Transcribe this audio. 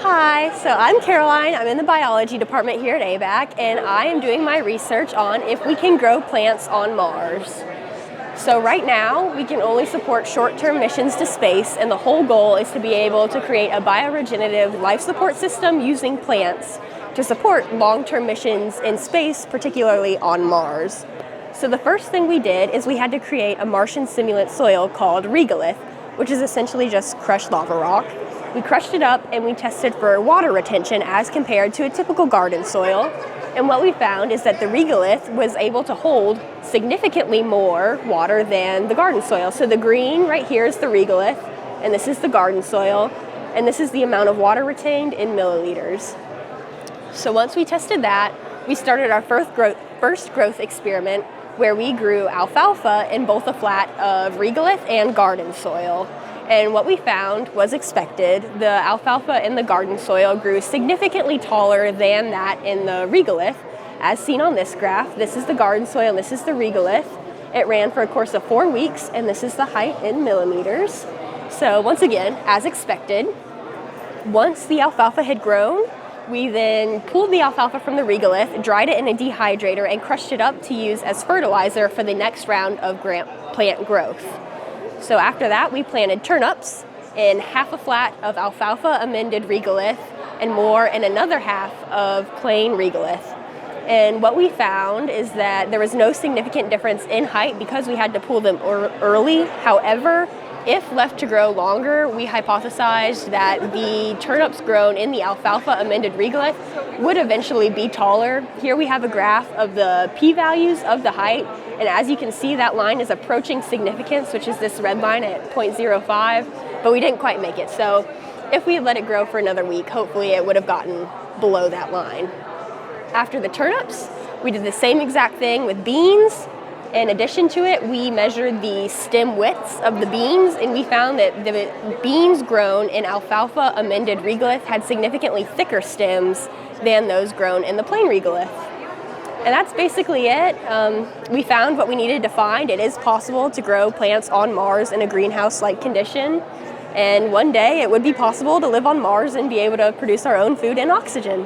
Hi, so I'm Caroline. I'm in the biology department here at ABAC, and I am doing my research on if we can grow plants on Mars. So right now, we can only support short-term missions to space, and the whole goal is to be able to create a bioregenerative life support system using plants to support long-term missions in space, particularly on Mars. So the first thing we did is we had to create a Martian simulant soil called regolith, which is essentially just crushed lava rock. We crushed it up and we tested for water retention as compared to a typical garden soil. And what we found is that the regolith was able to hold significantly more water than the garden soil. So the green right here is the regolith, and this is the garden soil, and this is the amount of water retained in milliliters. So once we tested that, we started our first growth experiment where we grew alfalfa in both a flat of regolith and garden soil. And what we found was expected. The alfalfa in the garden soil grew significantly taller than that in the regolith, as seen on this graph. This is the garden soil and this is the regolith. It ran for a course of 4 weeks, and this is the height in millimeters. So once again, as expected, once the alfalfa had grown, we then pulled the alfalfa from the regolith, dried it in a dehydrator, and crushed it up to use as fertilizer for the next round of plant growth. So after that, we planted turnips in half a flat of alfalfa amended regolith and more in another half of plain regolith. And what we found is that there was no significant difference in height because we had to pull them early. However, if left to grow longer, we hypothesized that the turnips grown in the alfalfa amended regolith would eventually be taller. Here we have a graph of the p-values of the height, and as you can see, that line is approaching significance, which is this red line at 0.05, but we didn't quite make it. So if we had let it grow for another week, hopefully it would have gotten below that line. After the turnips, we did the same exact thing with beans. In addition to it, we measured the stem widths of the beans, and we found that the beans grown in alfalfa amended regolith had significantly thicker stems than those grown in the plain regolith. And that's basically it. We found what we needed to find. It is possible to grow plants on Mars in a greenhouse-like condition, and one day it would be possible to live on Mars and be able to produce our own food and oxygen.